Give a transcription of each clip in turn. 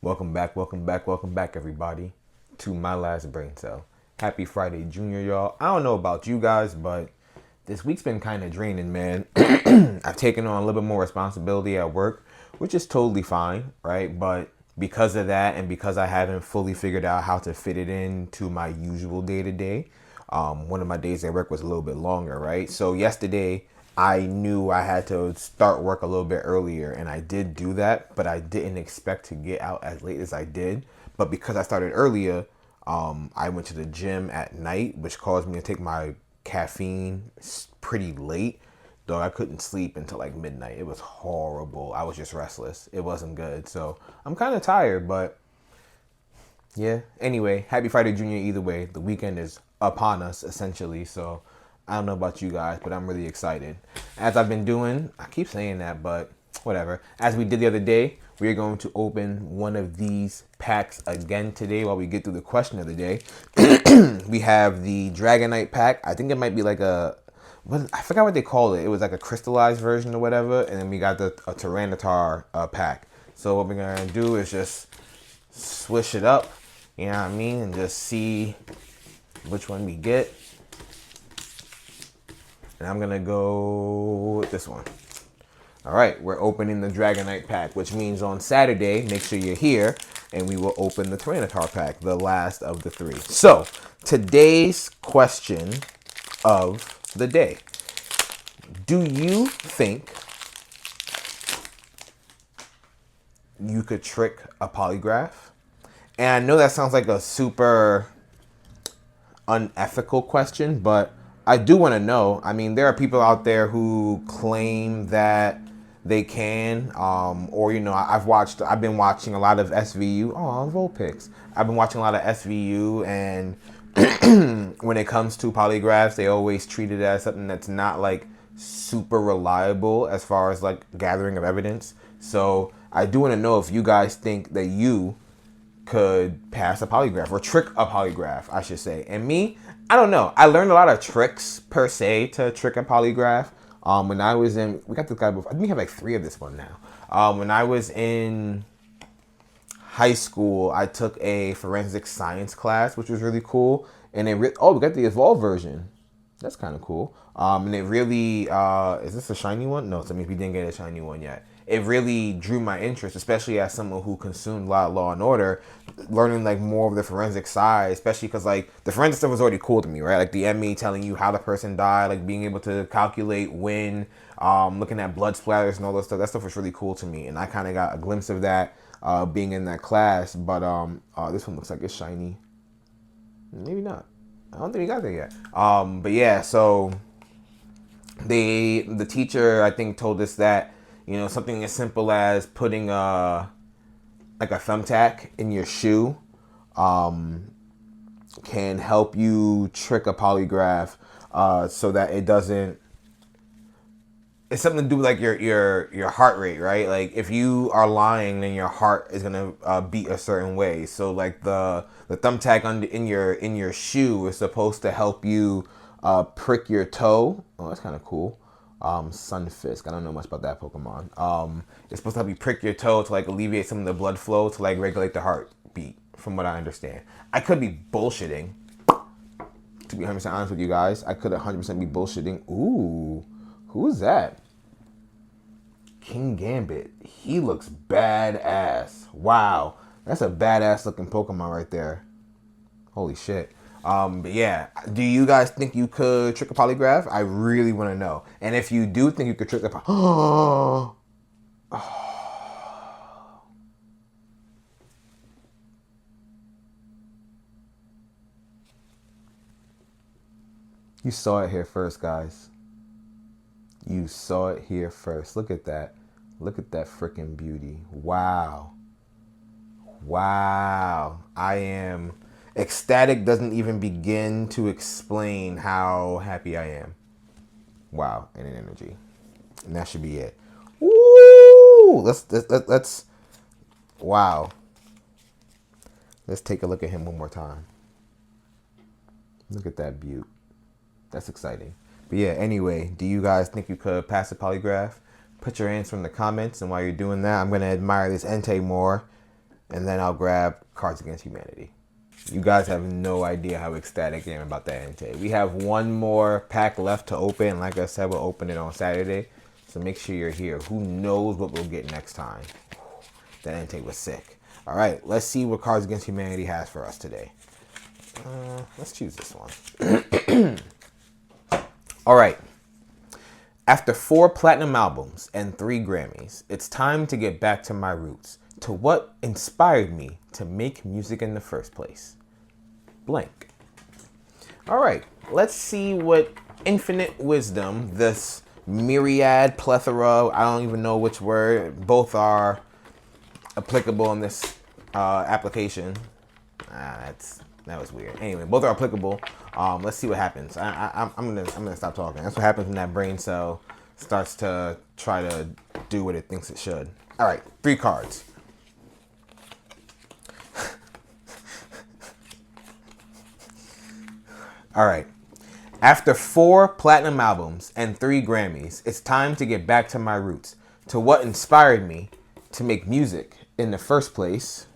Welcome back, everybody, to my last brain cell. Happy Friday, Junior, y'all. I don't know about you guys, but this week's been kind of draining, man. I've taken on a little bit more responsibility at work, which is totally fine, right? But because of that, and because I haven't fully figured out how to fit it into my usual day to day, one of my days at work was a little bit longer, right? So yesterday, I knew I had to start work a little bit earlier, and I did do that, but I didn't expect to get out as late as I did. But because I started earlier, I went to the gym at night, which caused me to take my caffeine pretty late. Though I couldn't sleep until like midnight. It was horrible. I was just restless. It wasn't good. So I'm kind of tired, but yeah. Anyway, happy Friday, Junior. Either way, the weekend is upon us essentially. So I don't know about you guys, but I'm really excited. As I've been doing, I keep saying that, but whatever. As we did the other day, we are going to open one of these packs again today while we get through the question of the day. We have the Dragonite pack. I think it might be like I forgot what they called it. It was like a crystallized version or whatever. And then we got a Tyranitar pack. So what we're going to do is just swish it up, you know what I mean? And just see which one we get. And I'm going to go with this one. All right, we're opening the Dragonite pack, which means on Saturday, make sure you're here, and we will open the Tyranitar pack, the last of the three. So, today's question of the day. Do you think you could trick a polygraph? And I know that sounds like a super unethical question, but I do want to know. I mean, there are people out there who claim that they can, or I've been watching a lot of SVU. Oh, Vulpix. I've been watching a lot of SVU, and when it comes to polygraphs, they always treat it as something that's not like super reliable as far as like gathering of evidence. So I do want to know if you guys think that you could pass a polygraph or trick a polygraph, I should say. And me, I don't know. I learned a lot of tricks per se to trick a polygraph. When I was in, we got this guy before. I think we have like 3 of this one now. When I was in high school, I took a forensic science class, which was really cool. And we got the evolved version. That's kind of cool. And it really, is this a shiny one? No, so I mean, we didn't get a shiny one yet. It really drew my interest, especially as someone who consumed a lot of Law and Order, learning like more of the forensic side, especially because like the forensic stuff was already cool to me, right? Like the ME telling you how the person died, like being able to calculate when, looking at blood splatters and all that stuff. That stuff was really cool to me, and I kind of got a glimpse of that being in that class. But this one looks like it's shiny. Maybe not. I don't think we got there yet. But yeah, so the teacher I think told us that, you know, something as simple as putting like a thumbtack in your shoe can help you trick a polygraph so that it doesn't. It's something to do with like your heart rate, right? Like if you are lying, then your heart is gonna beat a certain way. So like the thumbtack in your shoe is supposed to help you prick your toe. Oh, that's kind of cool. Sunfisk. I don't know much about that Pokemon. It's supposed to help you prick your toe to like alleviate some of the blood flow to like regulate the heartbeat, from what I understand. I could be bullshitting. To be 100% honest with you guys, I could 100% be bullshitting. Ooh, who's that? King Gambit. He looks badass. Wow, that's a badass looking Pokemon right there. Holy shit. But yeah, do you guys think you could trick a polygraph? I really want to know. And if you do think you could trick a polygraph, you saw it here first, guys. You saw it here first. Look at that. Look at that freaking beauty. Wow. Wow. I am ecstatic, doesn't even begin to explain how happy I am. Wow, and an energy. And that should be it. Woo! Let's wow. Let's take a look at him one more time. Look at that beaut. That's exciting. But yeah, anyway, do you guys think you could pass a polygraph? Put your answer in the comments, and while you're doing that, I'm going to admire this Entei more. and then I'll grab Cards Against Humanity. You guys have no idea how ecstatic I am about that intake. We have one more pack left to open. Like I said, we'll open it on Saturday. So make sure you're here. Who knows what we'll get next time? That intake was sick. All right, let's see what Cards Against Humanity has for us today. Let's choose this one. All right. After 4 platinum albums and 3 Grammys, it's time to get back to my roots, to what inspired me to make music in the first place. Blank. All right, let's see what infinite wisdom, this myriad, plethora, I don't even know which word, both are applicable in this application. That was weird. Anyway, both are applicable. Let's see what happens. I'm gonna stop talking. That's what happens when that brain cell starts to try to do what it thinks it should. All right, 3 cards. All right. After 4 platinum albums and 3 Grammys, it's time to get back to my roots, to what inspired me to make music in the first place.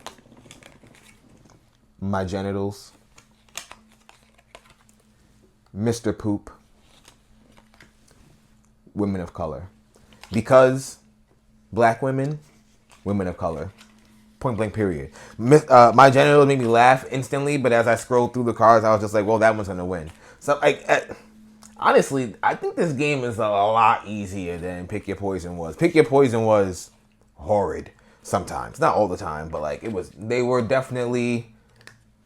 My genitals, Mr. Poop, women of color. Because black women, women of color. Point blank period. My genitals made me laugh instantly, but as I scrolled through the cards, I was just like, well, that one's going to win. So, honestly, I think this game is a lot easier than Pick Your Poison was. Pick Your Poison was horrid sometimes. Not all the time, but like they were definitely,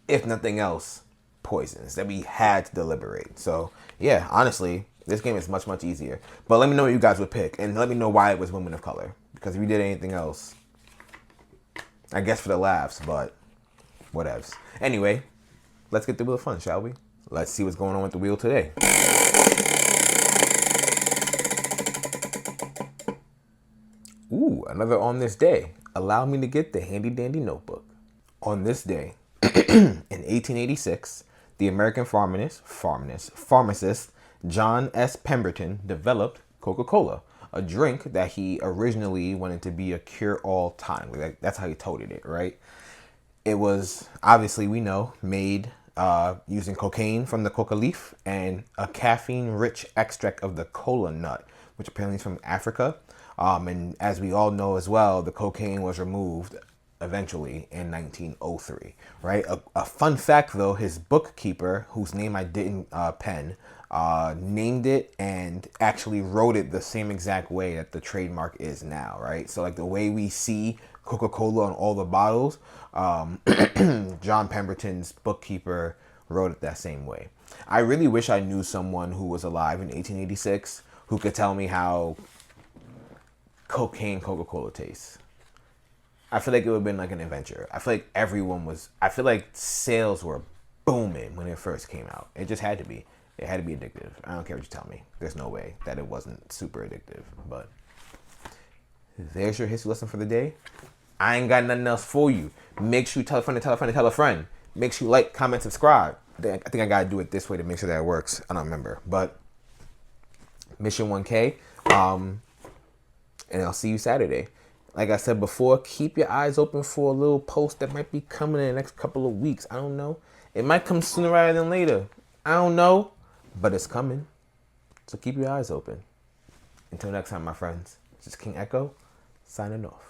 if nothing else, poisons that we had to deliberate. So, yeah, honestly, this game is much, much easier. But let me know what you guys would pick, and let me know why it was women of color. Because if you did anything else, I guess for the laughs, but whatevs. Anyway, let's get through with the fun, shall we? Let's see what's going on with the wheel today. Ooh, another on this day. Allow me to get the handy dandy notebook. On this day, in 1886, the American pharmacist John S. Pemberton developed Coca-Cola, a drink that he originally wanted to be a cure-all time. That's how he toted it, right? It was, obviously, we know, made using cocaine from the coca leaf and a caffeine-rich extract of the cola nut, which apparently is from Africa. And as we all know as well, the cocaine was removed eventually in 1903, right? A fun fact, though, his bookkeeper, whose name I didn't pen, named it and actually wrote it the same exact way that the trademark is now, right? So like the way we see Coca-Cola on all the bottles, John Pemberton's bookkeeper wrote it that same way. I really wish I knew someone who was alive in 1886 who could tell me how cocaine Coca-Cola tastes. I feel like it would have been like an adventure. I feel like I feel like sales were booming when it first came out. It just had to be. It had to be addictive. I don't care what you tell me. There's no way that it wasn't super addictive. But there's your history lesson for the day. I ain't got nothing else for you. Make sure you tell a friend to tell a friend to tell a friend. Make sure you like, comment, subscribe. I think I got to do it this way to make sure that it works. I don't remember. But Mission 1K. And I'll see you Saturday. Like I said before, keep your eyes open for a little post that might be coming in the next couple of weeks. I don't know. It might come sooner rather than later. I don't know. But it's coming. So keep your eyes open. Until next time, my friends. This is King Echo, signing off.